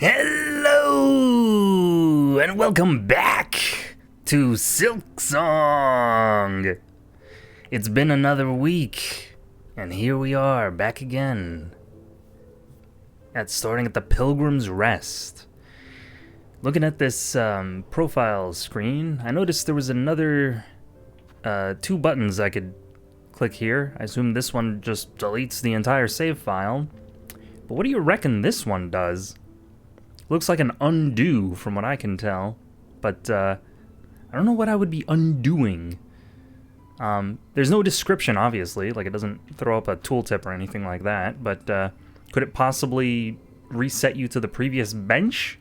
Hello, and welcome back to Silksong. It's been another week, and here we are, back again. Starting at the Pilgrim's Rest. Looking at this profile screen, I noticed there was another 2 buttons I could click here. I assume this one just deletes the entire save file. But what do you reckon this one does? Looks like an undo from what I can tell, but I don't know what I would be undoing. There's no description, obviously, like it doesn't throw up a tooltip or anything like that, but could it possibly reset you to the previous bench?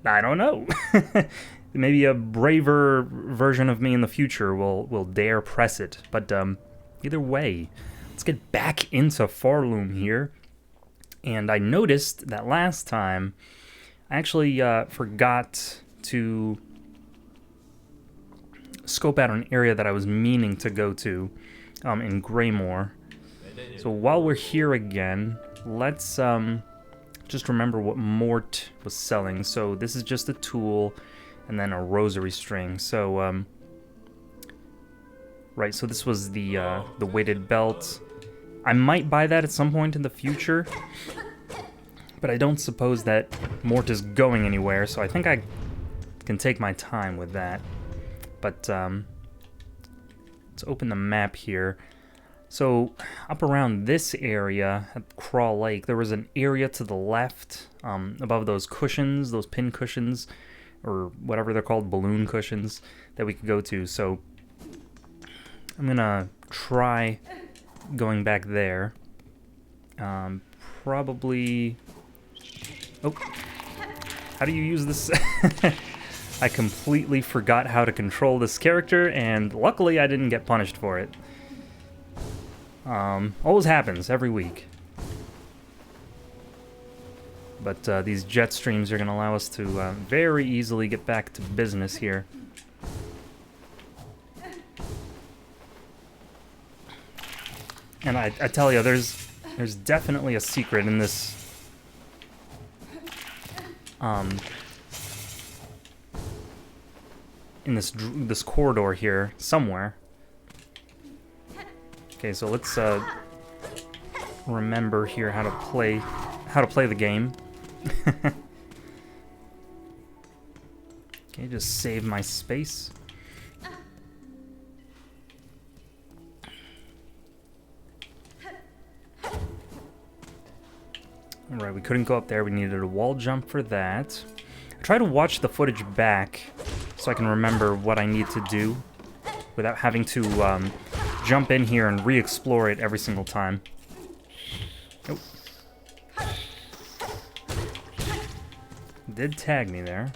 I don't know. Maybe a braver version of me in the future will dare press it, but either way, let's get back into Farloom here. And I noticed that last time, I actually forgot to scope out an area that I was meaning to go to in Greymoor. So while we're here again, let's just remember what Mort was selling. So this is just a tool and then a rosary string. So, right, so this was the weighted belt. I might buy that at some point in the future, but I don't suppose that Mort is going anywhere, so I think I can take my time with that. But let's open the map here. So up around this area at Crawl Lake, there was an area to the left above those cushions, those pin cushions, or whatever they're called, balloon cushions, that we could go to. So I'm gonna try going back there. Probably... Oh, how do you use this? I completely forgot how to control this character, and luckily I didn't get punished for it. Always happens every week. But these jet streams are going to allow us to very easily get back to business here. And I tell you, there's definitely a secret in this in this corridor here somewhere. Okay, so let's remember here how to play the game. Okay, just save my space. Alright, we couldn't go up there. We needed a wall jump for that. I try to watch the footage back so I can remember what I need to do without having to jump in here and re-explore it every single time. Oh. Did tag me there.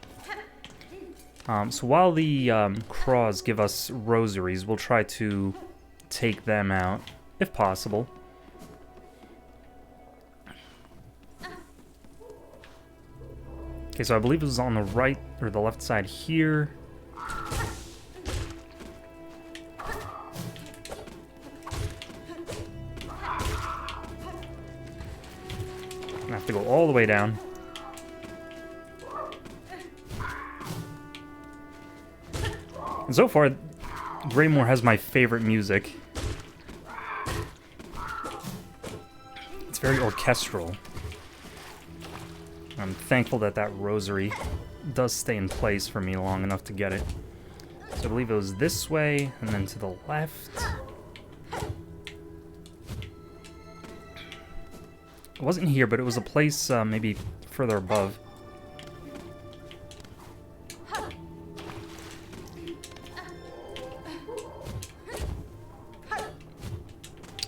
So while the craws give us rosaries, we'll try to take them out, if possible. Okay, so I believe it was on the right or the left side here. I have to go all the way down. And so far, Greymoor has my favorite music. It's very orchestral. I'm thankful that that rosary does stay in place for me long enough to get it. So I believe it was this way, and then to the left. It wasn't here, but it was a place maybe further above.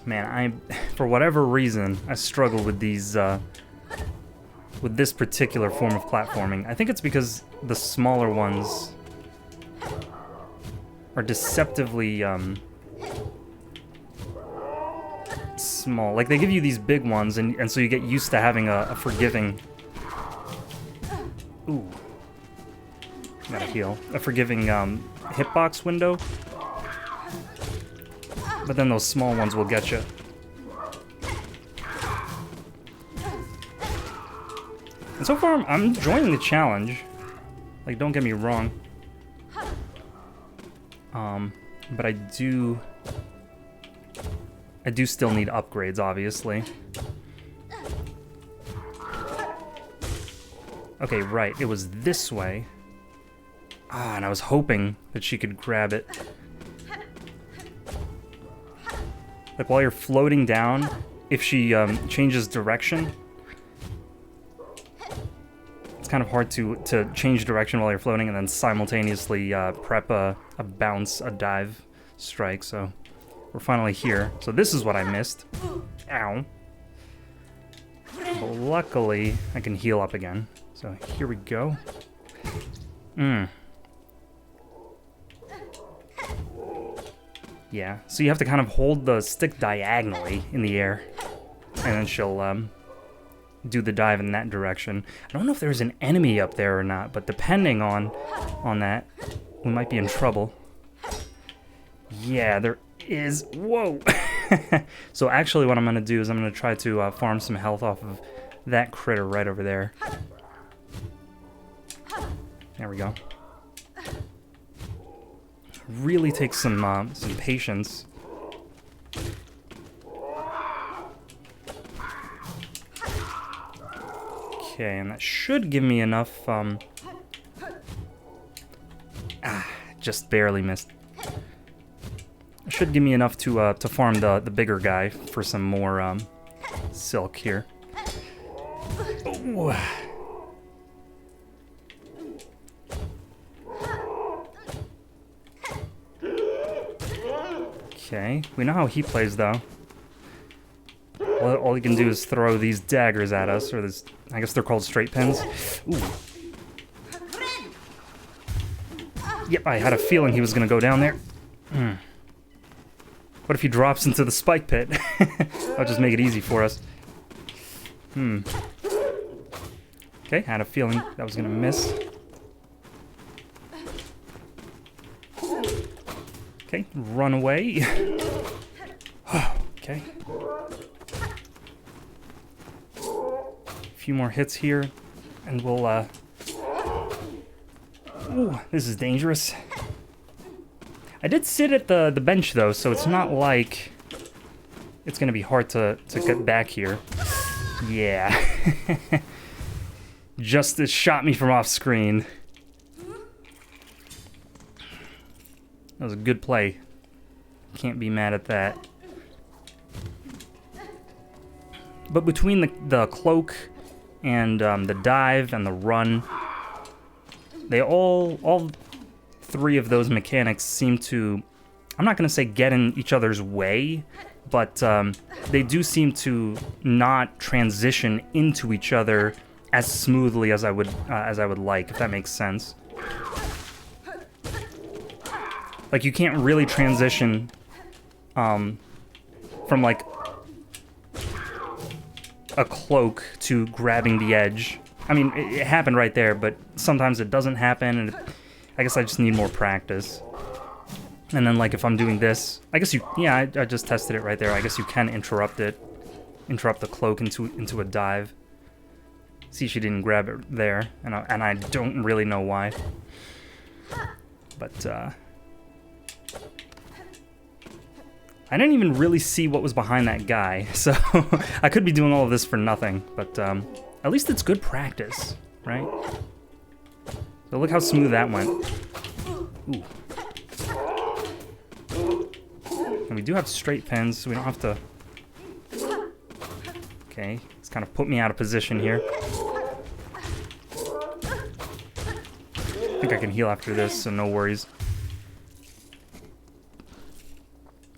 Man, for whatever reason, I struggle with these, with this particular form of platforming. I think it's because the smaller ones are deceptively, small. Like, they give you these big ones, and so you get used to having a forgiving... Ooh. Gotta heal. A forgiving, hitbox window. But then those small ones will get you. And so far, I'm enjoying the challenge. Like, don't get me wrong. But I do still need upgrades, obviously. Okay, right, it was this way. Ah, and I was hoping that she could grab it. Like, while you're floating down, if she changes direction, it's kind of hard to change direction while you're floating and then simultaneously prep a bounce, a dive strike, so we're finally here. So this is what I missed. Ow. But luckily, I can heal up again. So here we go. Yeah, so you have to kind of hold the stick diagonally in the air, and then she'll do the dive in that direction. I don't know if there's an enemy up there or not, but depending on that, we might be in trouble. Yeah, there is. Whoa! So actually what I'm going to do is I'm going to try to farm some health off of that critter right over there. There we go. Really takes some patience. Okay, and that should give me enough. Just barely missed. It should give me enough to farm the bigger guy for some more silk here. Ooh. Okay, we know how he plays though. All he can do is throw these daggers at us, or this, I guess they're called straight pins. Ooh. Yep, I had a feeling he was gonna go down there. What if he drops into the spike pit? That'll just make it easy for us. Okay, had a feeling that was gonna miss. Okay, run away. Okay. A few more hits here, and we'll, Ooh, this is dangerous. I did sit at the bench, though, so it's not like it's gonna be hard to get back here. Yeah. Justice shot me from off screen. That was a good play. Can't be mad at that. But between the cloak and the dive and the run, they all three of those mechanics seem to, I'm not going to say get in each other's way, but they do seem to not transition into each other as smoothly as I would like, if that makes sense. Like, you can't really transition from, like, a cloak to grabbing the edge. I mean, it happened right there, but sometimes it doesn't happen, and I guess I just need more practice. And then, like, if I'm doing this, I guess I just tested it right there. I guess you can interrupt the cloak into a dive. See, she didn't grab it there, and I don't really know why. But, I didn't even really see what was behind that guy, so I could be doing all of this for nothing, but at least it's good practice, right? So look how smooth that went. Ooh. And we do have straight pins, so we don't have to... Okay, it's kind of put me out of position here. I think I can heal after this, so no worries.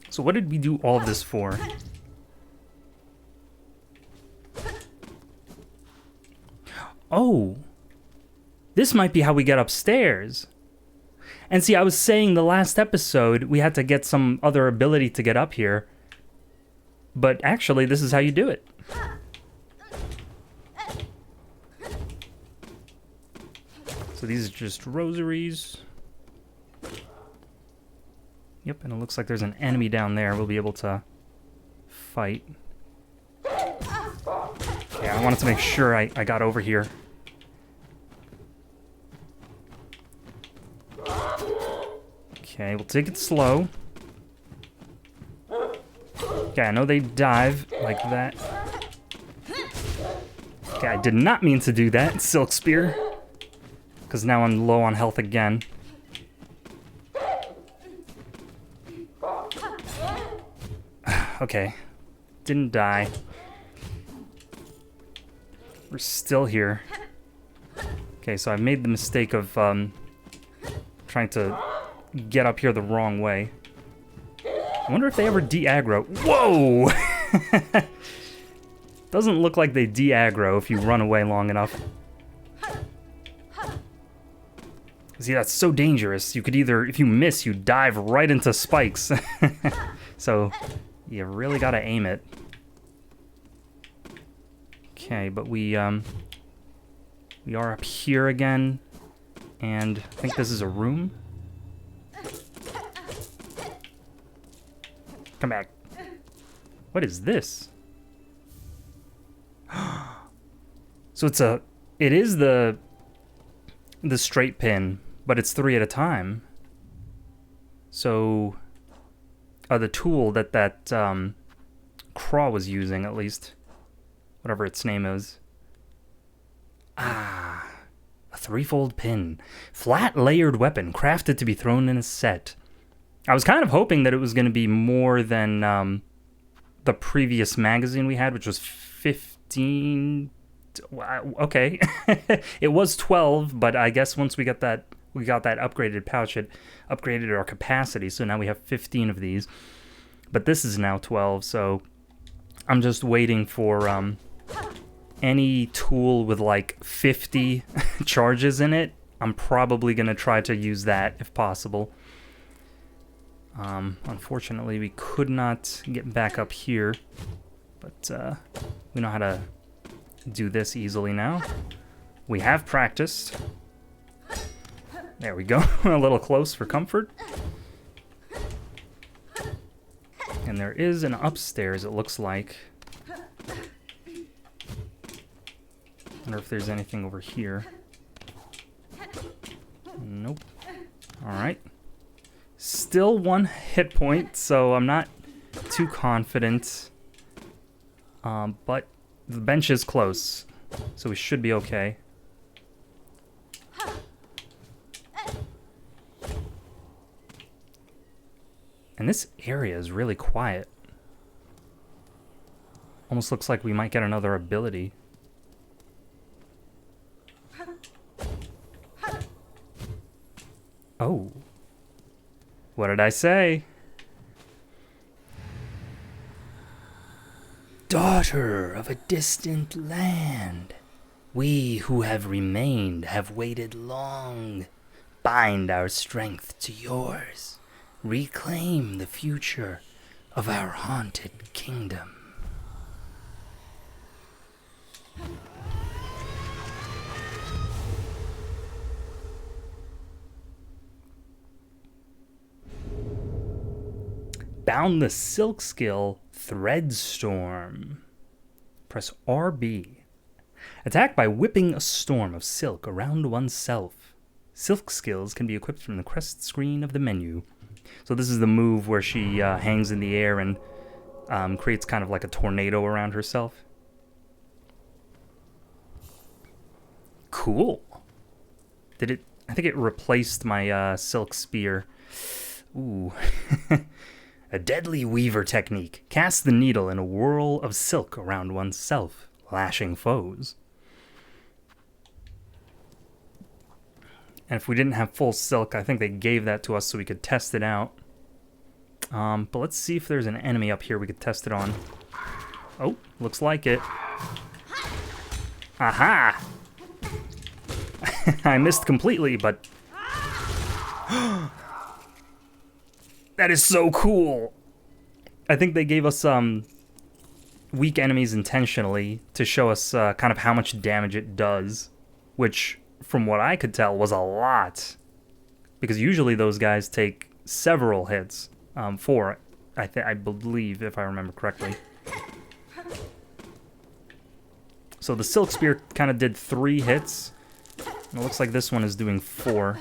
So what did we do all of this for? Oh, this might be how we get upstairs. And see, I was saying the last episode we had to get some other ability to get up here. But actually, this is how you do it. So these are just rosaries. Yep, and it looks like there's an enemy down there we'll be able to fight. Yeah, I wanted to make sure I got over here Okay, we'll take it slow. Okay, I know they dive like that. Okay, I did not mean to do that, Silk Spear. Because now I'm low on health again. Okay, didn't die. We're still here. Okay, so I've made the mistake of trying to get up here the wrong way. I wonder if they ever de-aggro. Whoa! Doesn't look like they de-aggro if you run away long enough. See, that's so dangerous. You could either, if you miss, you dive right into spikes. So, you really gotta aim it. Okay, but we are up here again, and I think this is a room. Come back. What is this? So it is the straight pin, but it's 3 at a time. So, the tool that Craw was using, at least, whatever its name is. Ah, a 3-fold pin. Flat layered weapon, crafted to be thrown in a set. I was kind of hoping that it was going to be more than the previous magazine we had, which was 15. Okay, it was 12, but I guess once we got that upgraded pouch, it upgraded our capacity, so now we have 15 of these. But this is now 12, so I'm just waiting for any tool with like 50 charges in it. I'm probably going to try to use that if possible. Unfortunately, we could not get back up here, but we know how to do this easily now. We have practiced. There we go. A little close for comfort. And there is an upstairs, it looks like. Wonder if there's anything over here. Nope. Alright. Still 1 hit point, so I'm not too confident. But the bench is close, so we should be okay. And this area is really quiet. Almost looks like we might get another ability. Oh. What did I say? Daughter of a distant land, we who have remained have waited long. Bind our strength to yours. Reclaim the future of our haunted kingdom. Bound the silk skill, Threadstorm. Press RB. Attack by whipping a storm of silk around oneself. Silk skills can be equipped from the crest screen of the menu. So this is the move where she hangs in the air and creates kind of like a tornado around herself. Cool. Did it? I think it replaced my silk spear. Ooh. A deadly weaver technique. Cast the needle in a whirl of silk around oneself, lashing foes. And if we didn't have full silk, I think they gave that to us so we could test it out. But let's see if there's an enemy up here we could test it on. Oh, looks like it. Aha! I missed completely, but... That is so cool! I think they gave us weak enemies intentionally to show us kind of how much damage it does, which, from what I could tell, was a lot. Because usually those guys take several hits. 4, I believe, if I remember correctly. So the Silk Spear kind of did 3 hits. And it looks like this one is doing 4.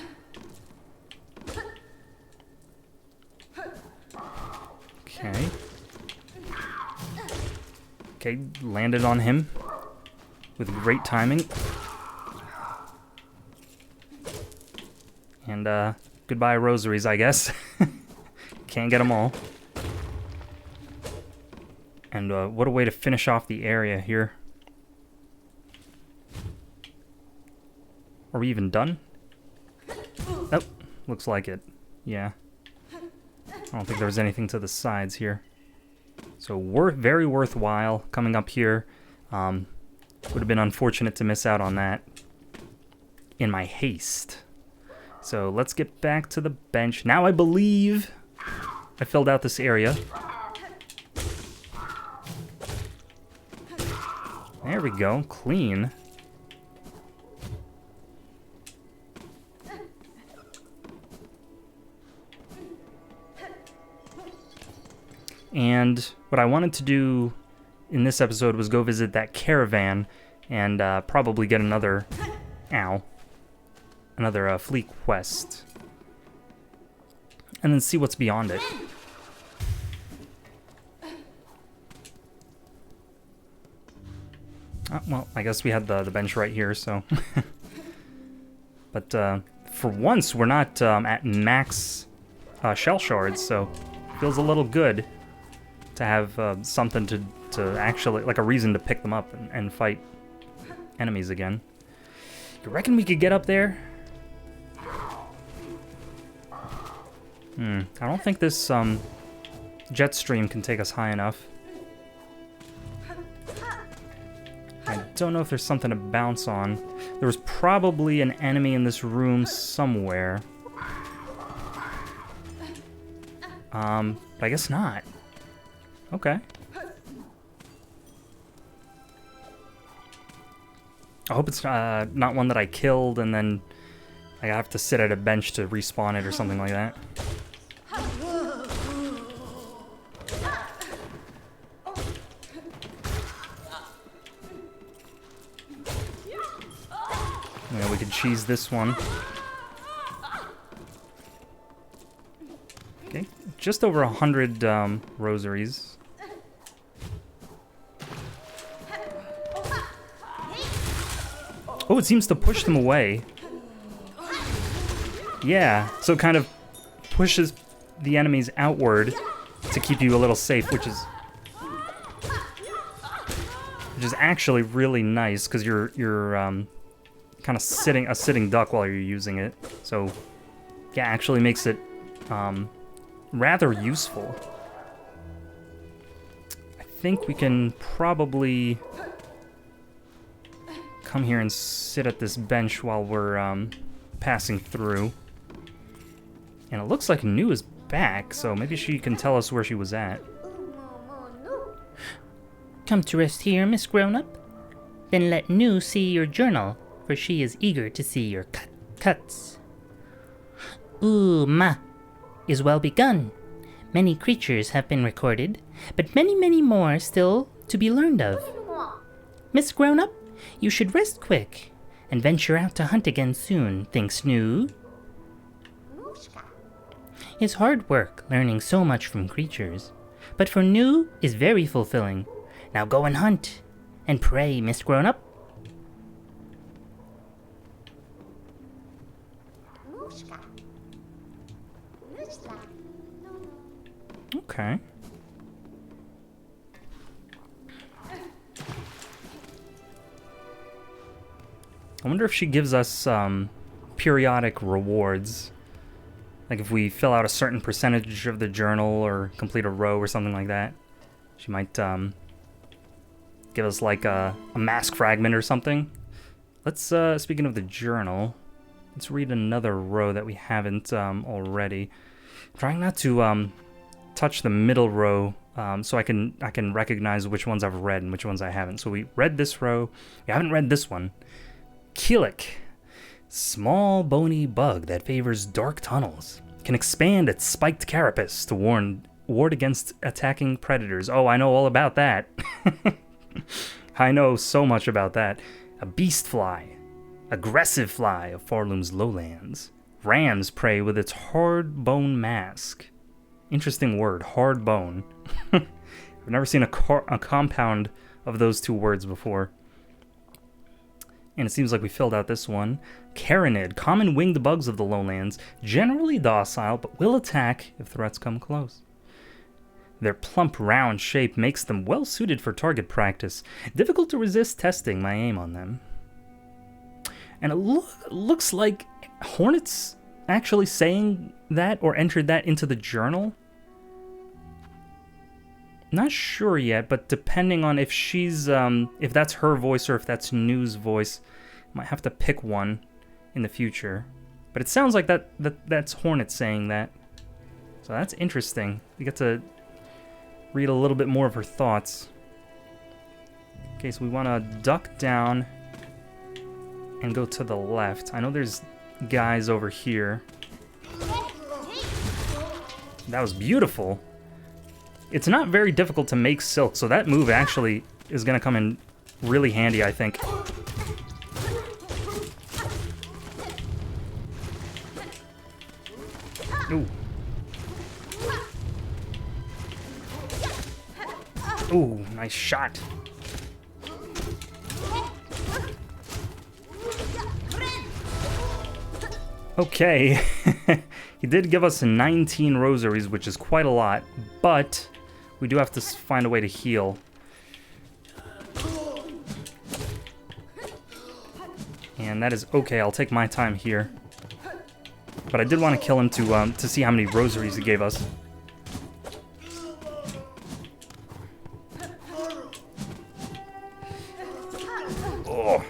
Okay, landed on him with great timing. And goodbye rosaries, I guess. Can't get them all. And what a way to finish off the area here. Are we even done? Oh, looks like it. Yeah. I don't think there was anything to the sides here. So very worthwhile coming up here. Would have been unfortunate to miss out on that in my haste. So let's get back to the bench. Now I believe I filled out this area. There we go, clean. And what I wanted to do in this episode was go visit that caravan and probably get another, another fleet quest. And then see what's beyond it. Well, I guess we had the bench right here, so. But for once, we're not at max shell shards, so feels a little good to have something to actually, like a reason to pick them up and fight enemies again. You reckon we could get up there? I don't think this jet stream can take us high enough. I don't know if there's something to bounce on. There was probably an enemy in this room somewhere. But I guess not. Okay. I hope it's not one that I killed and then I have to sit at a bench to respawn it or something like that. Yeah, we could cheese this one. Okay, just over 100 rosaries. Oh, it seems to push them away. Yeah, so it kind of pushes the enemies outward to keep you a little safe, which is actually really nice because you're kind of a sitting duck while you're using it. So yeah, actually makes it rather useful. I think we can probably come here and sit at this bench while we're passing through. And it looks like Nu is back, so maybe she can tell us where she was at. Come to rest here, Miss Grown-Up? Then let Nu see your journal, for she is eager to see your cuts. Ooh, ma, is well begun. Many creatures have been recorded, but many more still to be learned of. Miss Grown-Up, you should rest quick, and venture out to hunt again soon, thinks Nu. It's hard work learning so much from creatures, but for Nu is very fulfilling. Now go and hunt, and pray, Miss Grown-Up. Okay. I wonder if she gives us periodic rewards. Like if we fill out a certain percentage of the journal or complete a row or something like that. She might give us like a mask fragment or something. Let's, speaking of the journal, let's read another row that we haven't already. I'm trying not to touch the middle row so I can recognize which ones I've read and which ones I haven't. So we read this row. We haven't read this one. Keelik. Small bony bug that favors dark tunnels. Can expand its spiked carapace to ward against attacking predators. Oh, I know all about that. I know so much about that. A beast fly. Aggressive fly of Farloom's lowlands. Rams prey with its hard bone mask. Interesting word, hard bone. I've never seen a compound of those two words before. And it seems like we filled out this one. Carinid, common winged bugs of the lowlands, generally docile, but will attack if threats come close. Their plump, round shape makes them well suited for target practice. Difficult to resist testing my aim on them. And it looks like Hornet's actually saying that or entered that into the journal. Not sure yet, but depending on if she's, if that's her voice or if that's New's voice, might have to pick one in the future. But it sounds like that's Hornet saying that. So that's interesting. You get to read a little bit more of her thoughts. Okay, so we want to duck down and go to the left. I know there's guys over here. That was beautiful. It's not very difficult to make silk, so that move actually is going to come in really handy, I think. Ooh. Ooh, nice shot. Okay. He did give us 19 rosaries, which is quite a lot, but we do have to find a way to heal. And that is okay, I'll take my time here. But I did want to kill him to see how many rosaries he gave us. Oh.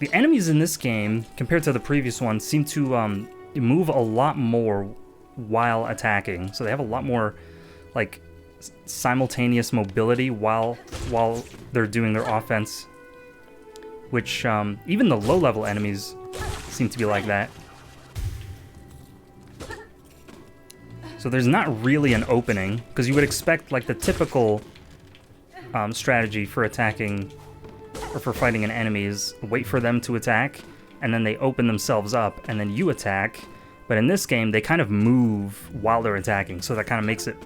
The enemies in this game, compared to the previous one, seem to move a lot more while attacking. So they have a lot more, like, simultaneous mobility while they're doing their offense. Which, even the low-level enemies seem to be like that. So there's not really an opening, because you would expect, like, the typical strategy for attacking, or for fighting an enemy is wait for them to attack, and then they open themselves up, and then you attack. But in this game, they kind of move while they're attacking, so that kind of makes it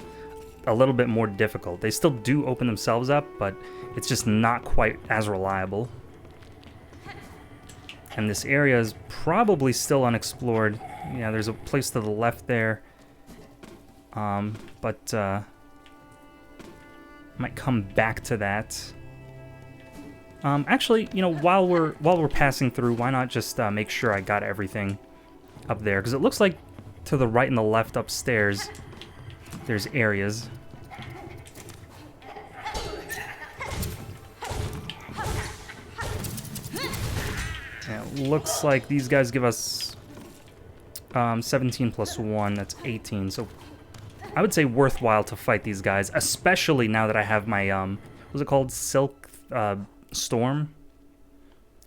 a little bit more difficult. They still do open themselves up, but it's just not quite as reliable. And this area is probably still unexplored. Yeah, there's a place to the left there. But I might come back to that. Actually, you know, while we're passing through, why not just make sure I got everything up there? Because it looks like to the right and the left upstairs, there's areas. Yeah, it looks like these guys give us 17 plus 1, that's 18. So I would say worthwhile to fight these guys, especially now that I have my, what's it called? Silk Storm?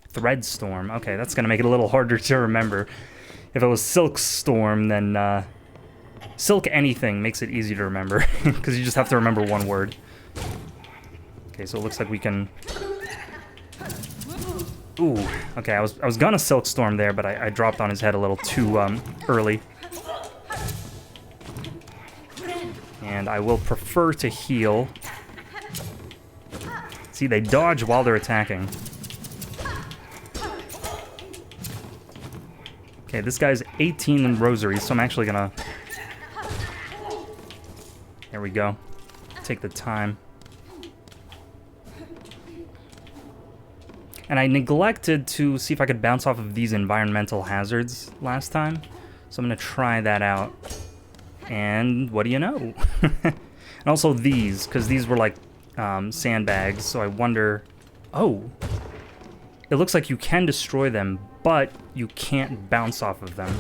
Thread Storm. Okay, that's going to make it a little harder to remember. If it was Silk Storm, then Silk anything makes it easy to remember, because you just have to remember one word. Okay, so it looks like we can... Ooh, okay, I was gonna Silk Storm there, but I dropped on his head a little too early. And I will prefer to heal. See, they dodge while they're attacking. Okay, this guy's 18 in rosaries, so I'm actually gonna... There we go. Take the time. And I neglected to see if I could bounce off of these environmental hazards last time. So I'm going to try that out. And what do you know? And also these, because these were like sandbags. So I wonder... Oh! It looks like you can destroy them, but you can't bounce off of them.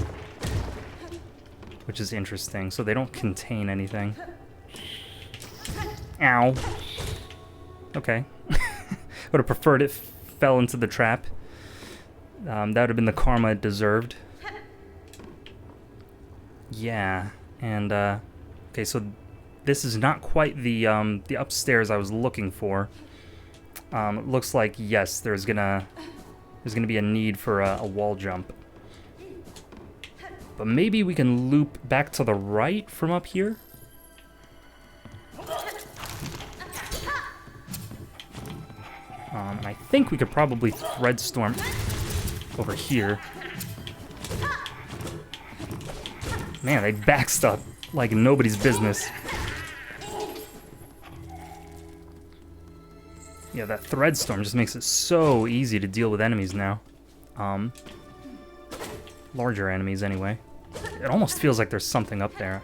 Which is interesting. So they don't contain anything. Ow. Okay. Would have preferred it fell into the trap. That would have been the karma it deserved. Yeah, and okay, so this is not quite the upstairs I was looking for. It looks like yes, there's gonna be a need for a wall jump. But maybe we can loop back to the right from up here. And I think we could probably thread storm over here. Man, they backstop like nobody's business. Yeah, that thread storm just makes it so easy to deal with enemies now. Larger enemies anyway. It almost feels like there's something up there.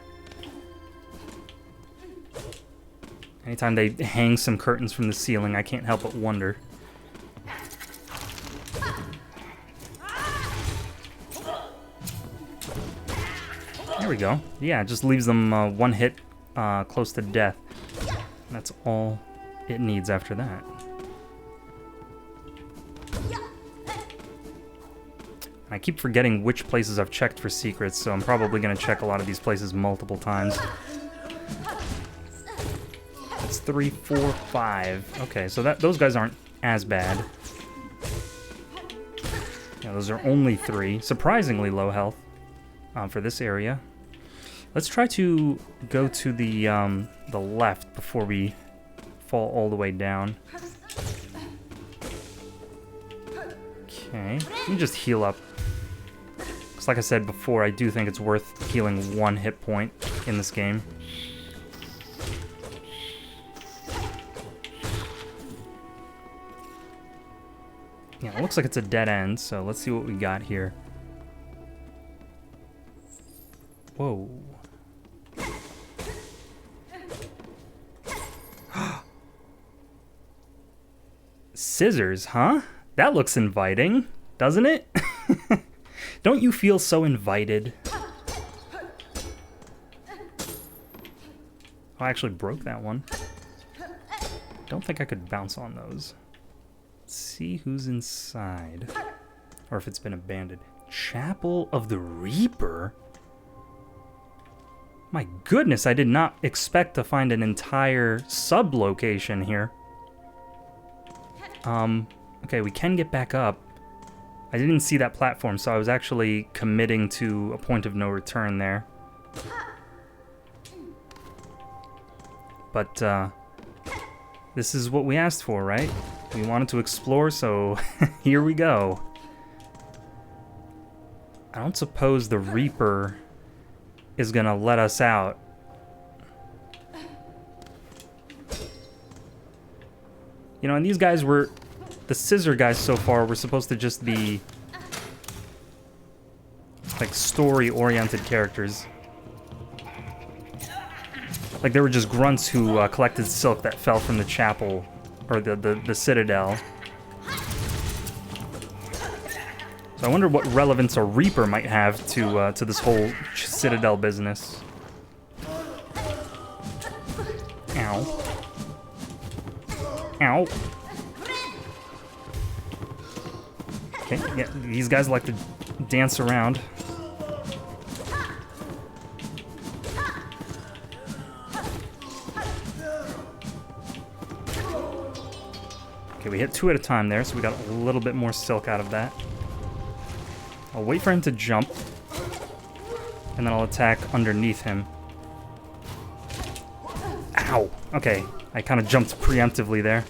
Anytime they hang some curtains from the ceiling, I can't help but wonder. There we go. Yeah, it just leaves them one hit close to death. That's all it needs after that. I keep forgetting which places I've checked for secrets, so I'm probably going to check a lot of these places multiple times. That's 3, 4, 5. Okay, so those guys aren't as bad. Yeah, those are only 3. Surprisingly low health for this area. Let's try to go to the left before we fall all the way down. Okay, let me just heal up. Because like I said before, I do think it's worth healing 1 hit point in this game. Yeah, it looks like it's a dead end, so let's see what we got here. Whoa. Scissors, huh? That looks inviting, doesn't it? Don't you feel so invited? Oh, I actually broke that one. Don't think I could bounce on those. Let's see who's inside. Or if it's been abandoned. Chapel of the Reaper? My goodness, I did not expect to find an entire sub-location here. Okay, we can get back up. I didn't see that platform, so I was actually committing to a point of no return there. But, this is what we asked for, right? We wanted to explore, so here we go. I don't suppose the Reaper is gonna let us out. You know, and these guys were... The scissor guys so far were supposed to just be... like, story-oriented characters. Like, they were just grunts who collected silk that fell from the chapel, or the citadel. So I wonder what relevance a Reaper might have to this whole citadel business. Ow. Ow. Okay, yeah, these guys like to dance around. Okay, we hit 2 at a time there, so we got a little bit more silk out of that. I'll wait for him to jump, and then I'll attack underneath him. Ow! Okay, I kind of jumped preemptively there.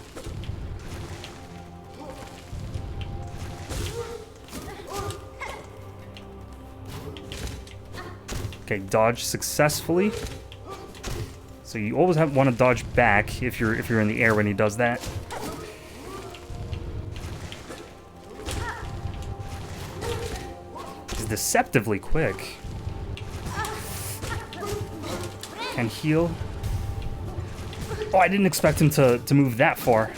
Okay, dodge successfully. So you always want to dodge back if you're in the air when he does that. He's deceptively quick. Can heal. Oh, I didn't expect him to move that far.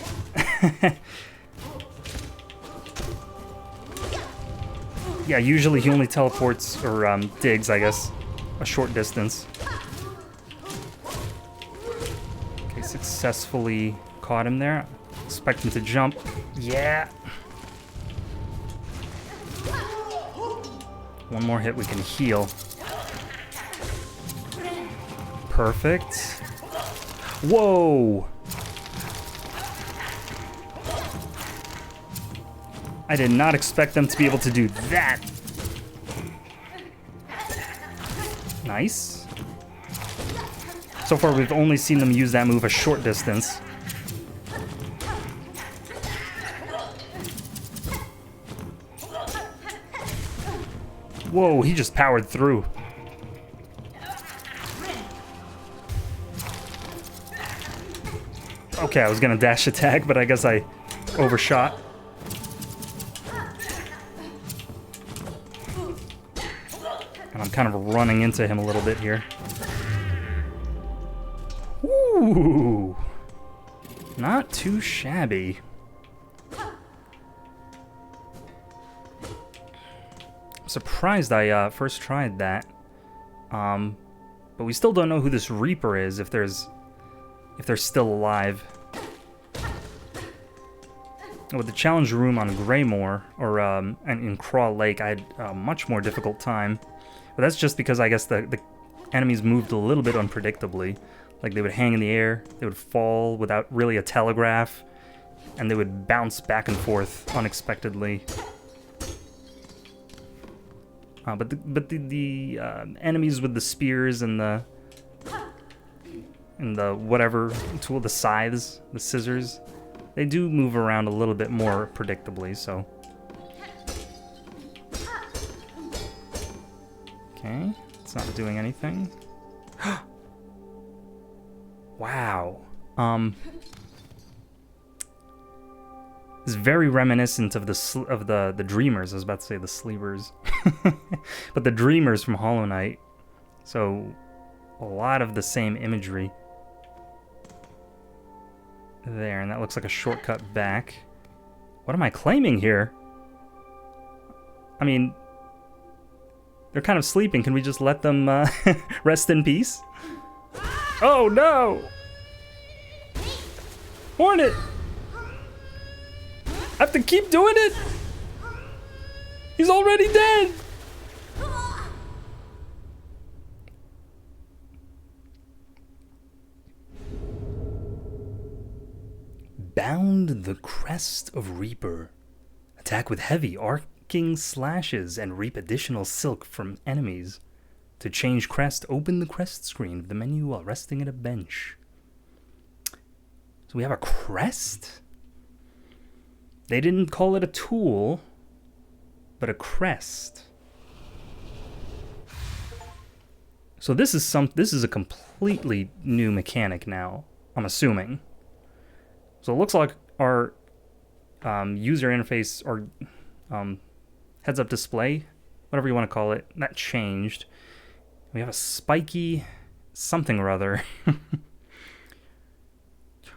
Yeah, usually he only teleports, or digs, I guess, a short distance. Okay, successfully caught him there. Expect him to jump. Yeah. One more hit, we can heal. Perfect. Whoa! I did not expect them to be able to do that. Nice. So far, we've only seen them use that move a short distance. Whoa, he just powered through. Okay, I was gonna dash attack, but I guess I overshot. And I'm kind of running into him a little bit here. Ooh, not too shabby. I'm surprised I first tried that. But we still don't know who this Reaper is, if they're still alive. With the challenge room on Greymoor, or and in Craw Lake, I had a much more difficult time. But that's just because I guess the enemies moved a little bit unpredictably. Like, they would hang in the air, they would fall without really a telegraph, and they would bounce back and forth unexpectedly. But the enemies with the spears and the whatever tool, the scythes, the scissors, they do move around a little bit more predictably, so. Okay, it's not doing anything. Wow. It's very reminiscent of the Dreamers. I was about to say the Sleepers. But the Dreamers from Hollow Knight. So, a lot of the same imagery. There, and that looks like a shortcut back. What am I claiming here? I mean, they're kind of sleeping. Can we just let them rest in peace? Oh no! Hornet! I have to keep doing it? He's already dead! Bound the Crest of Reaper. Attack with heavy arcing slashes and reap additional silk from enemies. To change crest, open the crest screen of the menu while resting at a bench. So we have a crest? They didn't call it a tool, but a crest. So this is a completely new mechanic now, I'm assuming. So it looks like our user interface, or heads-up display, whatever you want to call it, that changed. We have a spiky something or other.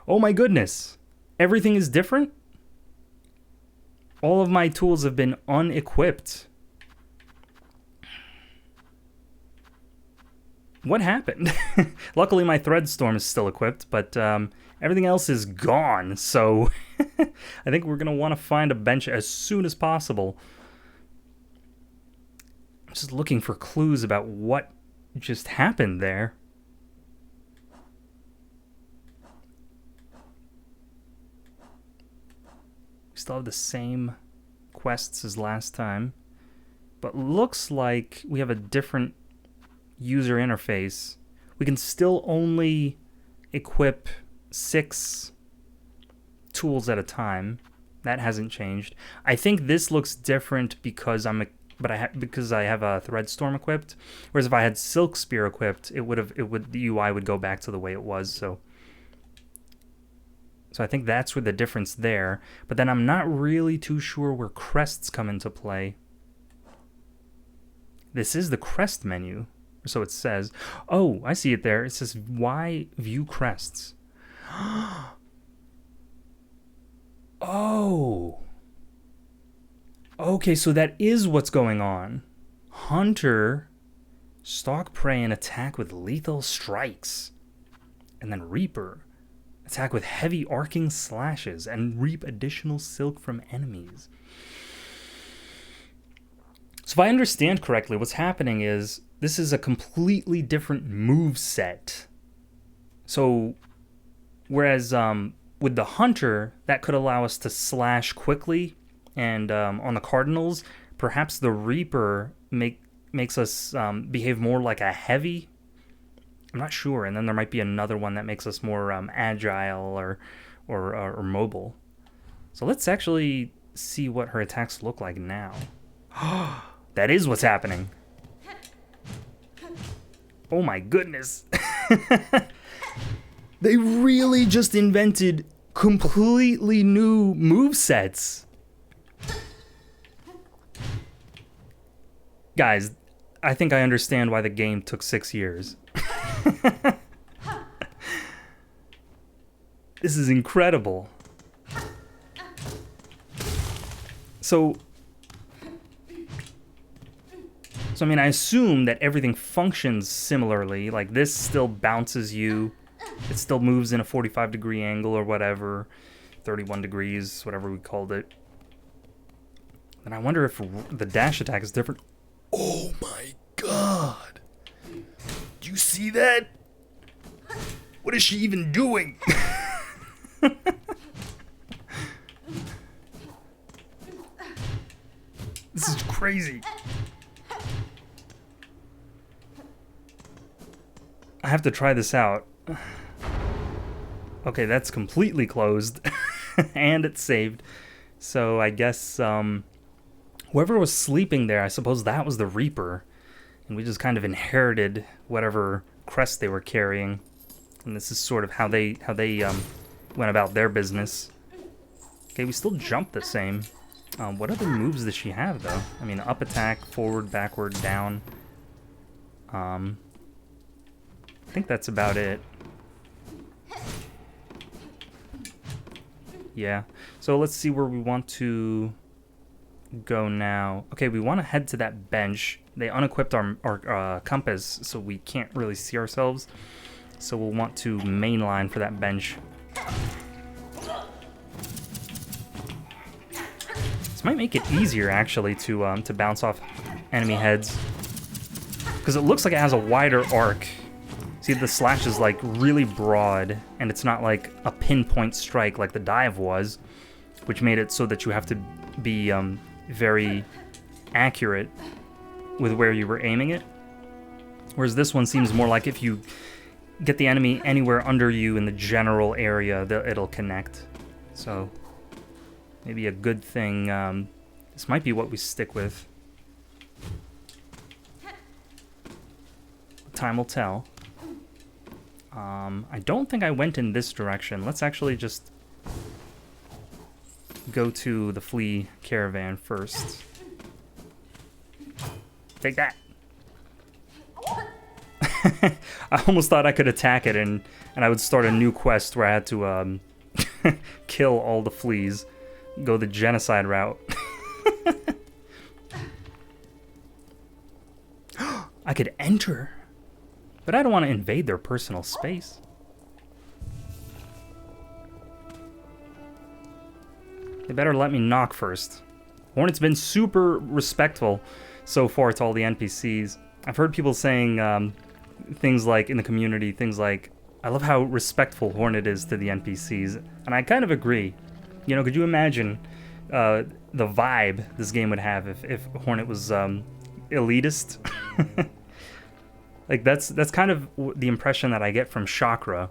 Oh my goodness! Everything is different? All of my tools have been unequipped. What happened? Luckily my Threadstorm is still equipped, but everything else is gone, so I think we're going to want to find a bench as soon as possible. I'm just looking for clues about what just happened there. We still have the same quests as last time, but looks like we have a different user interface. We can still only equip 6 tools at a time. That hasn't changed. I think this looks different because because I have a Threadstorm equipped. Whereas if I had Silk Spear equipped, the UI would go back to the way it was. So I think that's where the difference there. But then I'm not really too sure where crests come into play. This is the crest menu. So it says, oh, I see it there. It says Y view crests. Oh. Okay, so that is what's going on. Hunter, stalk prey and attack with lethal strikes. And then Reaper, attack with heavy arcing slashes and reap additional silk from enemies. So if I understand correctly, what's happening is this is a completely different move set. So whereas with the Hunter, that could allow us to slash quickly, and on the Cardinals, perhaps the Reaper makes us behave more like a heavy. I'm not sure. And then there might be another one that makes us more agile or mobile. So let's actually see what her attacks look like now. That is what's happening. Oh my goodness. They really just invented completely new movesets. Guys, I think I understand why the game took 6 years. This is incredible. So I mean, I assume that everything functions similarly. Like, this still bounces you. It still moves in a 45-degree angle or whatever. 31 degrees, whatever we called it. And I wonder if the dash attack is different. Oh my god! Do you see that? What is she even doing? This is crazy. I have to try this out. Okay, that's completely closed. And it's saved. So I guess whoever was sleeping there, I suppose that was the Reaper. And we just kind of inherited whatever crest they were carrying. And this is sort of how they went about their business. Okay, we still jump the same. What other moves does she have, though? I mean, up attack, forward, backward, down. I think that's about it. Yeah. So let's see where we want to go now. Okay, we want to head to that bench. They unequipped our compass, so we can't really see ourselves. So we'll want to mainline for that bench. This might make it easier, actually, to bounce off enemy heads, because it looks like it has a wider arc. See, the slash is like really broad, and it's not like a pinpoint strike like the dive was, which made it so that you have to be very accurate with where you were aiming it. Whereas this one seems more like if you get the enemy anywhere under you in the general area, it'll connect. So maybe a good thing. This might be what we stick with. Time will tell. I don't think I went in this direction. Let's actually just go to the flea caravan first. Take that. I almost thought I could attack it and I would start a new quest where I had to kill all the fleas. Go the genocide route. I could enter. But I don't want to invade their personal space. They better let me knock first. Hornet's been super respectful so far to all the NPCs. I've heard people saying things like, in the community, things like, I love how respectful Hornet is to the NPCs. And I kind of agree. You know, could you imagine the vibe this game would have if Hornet was elitist? Like, that's kind of the impression that I get from Chakra,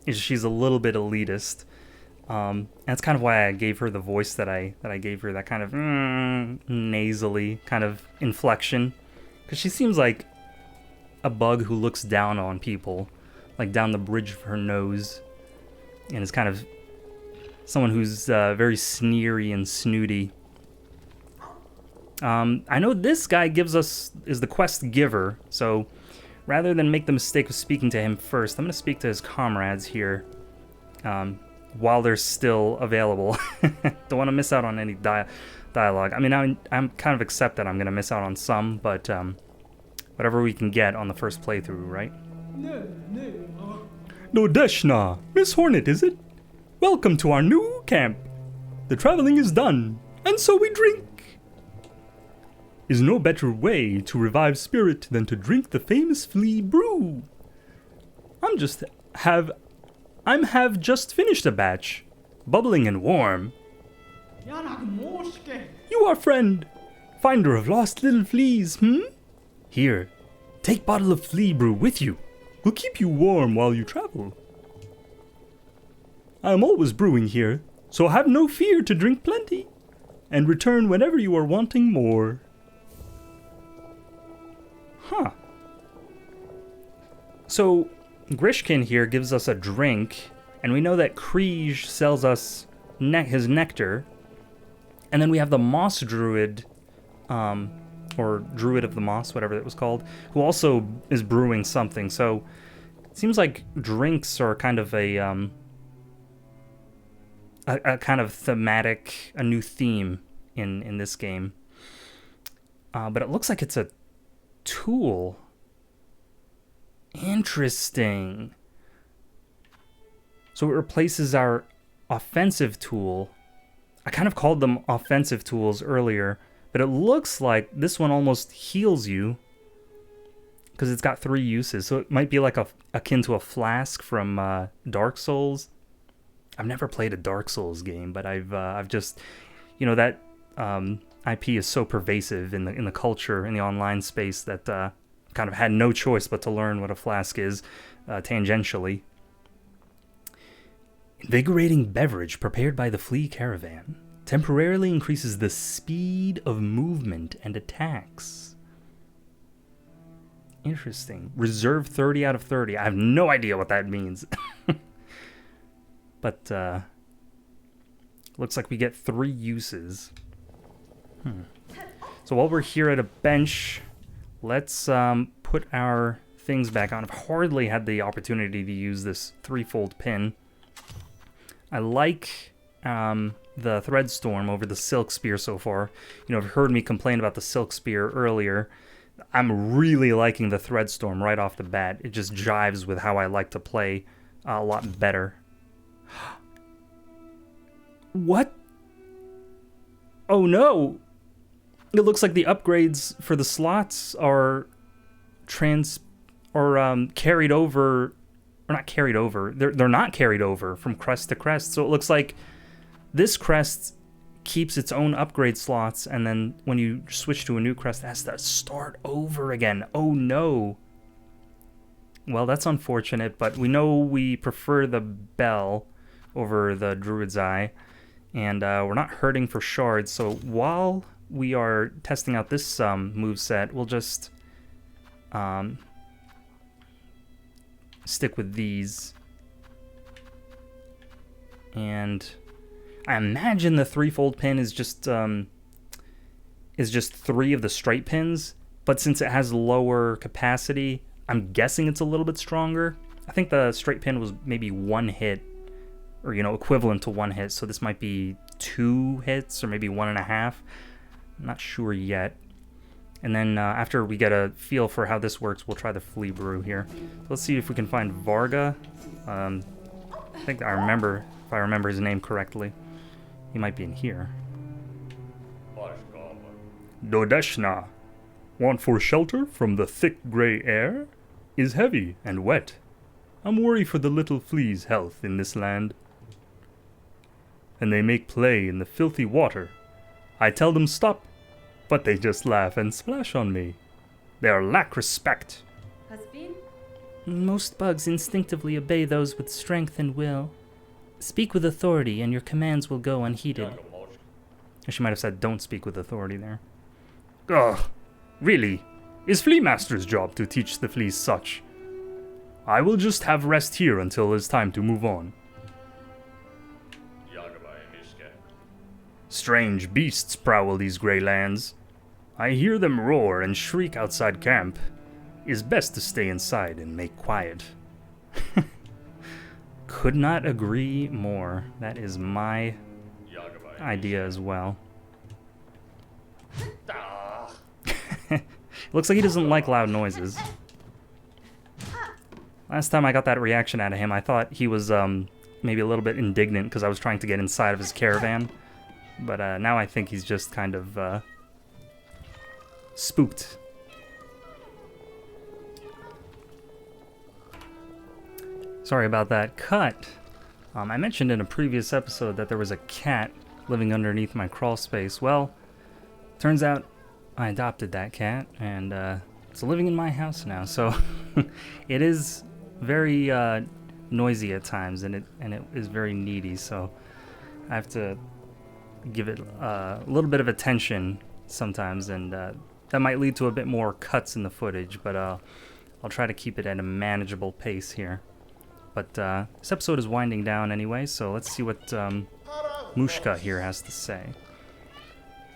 is she's a little bit elitist. That's kind of why I gave her the voice that I gave her, that kind of nasally kind of inflection. Because she seems like a bug who looks down on people, like down the bridge of her nose, and is kind of someone who's very sneery and snooty. I know this guy is the quest giver, so rather than make the mistake of speaking to him first, I'm going to speak to his comrades here while they're still available. Don't want to miss out on any dialogue. I mean, I'm kind of accept that I'm going to miss out on some, but whatever we can get on the first playthrough, right? No Deshna, Miss Hornet, is it? Welcome to our new camp. The traveling is done, and so we drink. Is no better way to revive spirit than to drink the famous flea brew. I'm have just finished a batch, bubbling and warm. You are friend, finder of lost little fleas, Here, take bottle of flea brew with you. Will keep you warm while you travel. I am always brewing here, so have no fear to drink plenty, and return whenever you are wanting more. Huh. So, Grishkin here gives us a drink, and we know that Kriege sells us his nectar. And then we have the Moss Druid, or Druid of the Moss, whatever it was called, who also is brewing something. So, it seems like drinks are kind of a kind of thematic, a new theme in this game. But it looks like it's a tool. Interesting. So it replaces our offensive tool. I kind of called them offensive tools earlier, but it looks like this one almost heals you because it's got 3 uses. So it might be like akin to a flask from Dark Souls. I've never played a Dark Souls game, but I've just, you know, that IP is so pervasive in the culture, in the online space, that kind of had no choice but to learn what a flask is tangentially. Invigorating beverage prepared by the Flea Caravan temporarily increases the speed of movement and attacks. Interesting. Reserve 30 out of 30. I have no idea what that means. But looks like we get 3 uses. So while we're here at a bench, let's put our things back on. I've hardly had the opportunity to use this 3-fold pin. I like the Thread Storm over the Silk Spear so far. You know, you've heard me complain about the Silk Spear earlier. I'm really liking the Thread Storm right off the bat. It just jives with how I like to play a lot better. What? Oh no! It looks like the upgrades for the slots are carried over, or not carried over. They're not carried over from crest to crest. So it looks like this crest keeps its own upgrade slots, and then when you switch to a new crest, it has to start over again. Oh no! Well, that's unfortunate, but we know we prefer the Bell over the Druid's Eye, and we're not hurting for shards. So while we are testing out this moveset, we'll just stick with these. And I imagine the 3-fold pin is just 3 of the straight pins, but since it has lower capacity, I'm guessing it's a little bit stronger. I think the straight pin was maybe 1 hit, or, you know, equivalent to 1 hit, so this might be 2 hits, or maybe 1.5. I'm not sure yet. And then after we get a feel for how this works, we'll try the Flea Brew here. Let's see if we can find Varga. I think I remember, if I remember his name correctly. He might be in here. Dodeshna, want for shelter from the thick gray air? Is heavy and wet. I'm worried for the little flea's health in this land. And they make play in the filthy water. I tell them stop, but they just laugh and splash on me. They are lack respect. Most bugs instinctively obey those with strength and will. Speak with authority, and your commands will go unheeded. She might have said, don't speak with authority there. Ugh, really? Is Flea Master's job to teach the fleas such? I will just have rest here until it's time to move on. Strange beasts prowl these gray lands. I hear them roar and shriek outside camp. It's best to stay inside and make quiet. Could not agree more. That is my idea as well. Looks like he doesn't like loud noises. Last time I got that reaction out of him, I thought he was maybe a little bit indignant because I was trying to get inside of his caravan. But now I think he's just kind of spooked. Sorry about that cut. I mentioned in a previous episode that there was a cat living underneath my crawl space. Well, turns out I adopted that cat, and it's living in my house now. So it is very noisy at times, and it is very needy. So I have to give it a little bit of attention sometimes, and that might lead to a bit more cuts in the footage, but I'll try to keep it at a manageable pace here. But this episode is winding down anyway, so let's see what Mushka here has to say.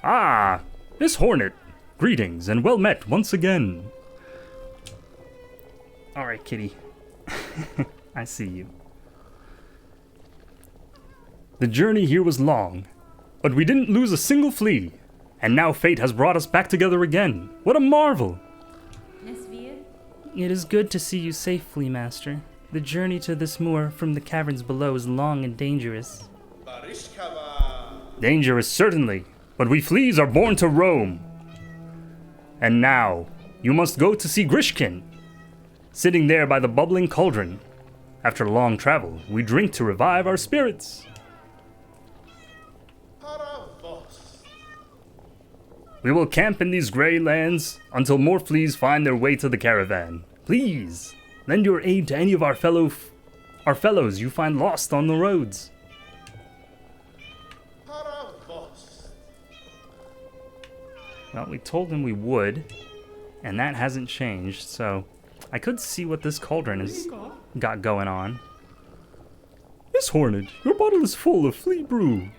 Ah, Miss Hornet, greetings and well met once again. Alright, kitty. I see you. The journey here was long, but we didn't lose a single flea. And now fate has brought us back together again. What a marvel! It is good to see you safely, Master. The journey to this moor from the caverns below is long and dangerous. Dangerous, certainly, but we fleas are born to roam. And now, you must go to see Grishkin, sitting there by the bubbling cauldron. After long travel, we drink to revive our spirits. We will camp in these gray lands until more fleas find their way to the caravan. Please, lend your aid to any of our fellows you find lost on the roads. Well, we told him we would, and that hasn't changed, so I could see what this cauldron has got going on. Miss Hornet, your bottle is full of flea brew.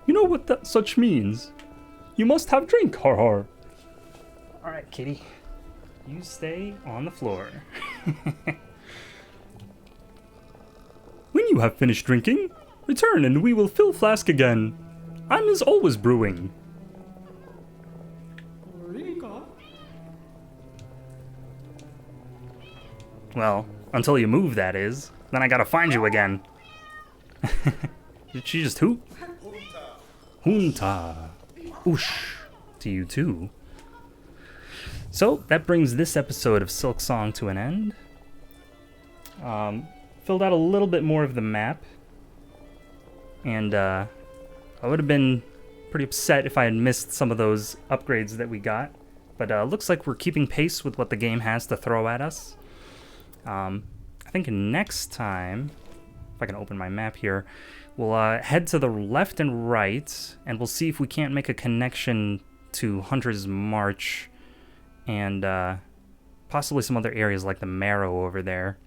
You know what that such means? You must have drink, har har. Alright, kitty. You stay on the floor. When you have finished drinking, return and we will fill flask again. I'm as always brewing. Well, until you move, that is. Then I gotta find you again. Did she just hoot? Junta. Oosh. To you too. So, that brings this episode of Silksong to an end. Filled out a little bit more of the map. And, I would have been pretty upset if I had missed some of those upgrades that we got. But, looks like we're keeping pace with what the game has to throw at us. I think next time, if I can open my map here, we'll head to the left and right, and we'll see if we can't make a connection to Hunter's March and possibly some other areas like the Marrow over there.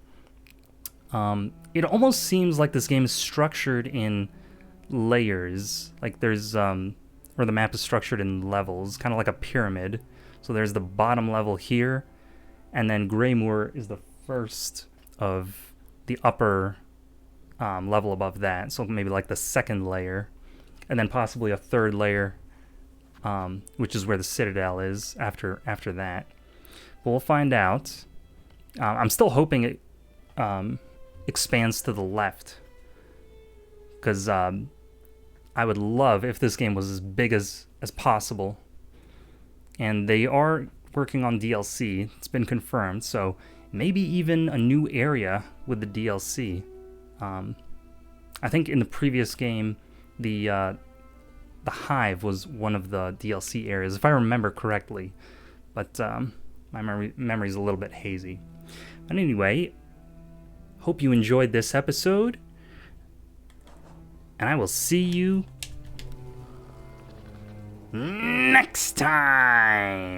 It almost seems like this game is structured in layers, like there's, or the map is structured in levels, kind of like a pyramid. So there's the bottom level here, and then Greymoor is the first of the upper level above that, so maybe like the second layer, and then possibly a third layer, which is where the Citadel is after that. But we'll find out. I'm still hoping it expands to the left, because I would love if this game was as big as possible. And they are working on DLC. It's been confirmed, so maybe even a new area with the DLC. I think in the previous game, the Hive was one of the DLC areas, if I remember correctly. But my memory's a little bit hazy. But anyway, hope you enjoyed this episode, and I will see you next time.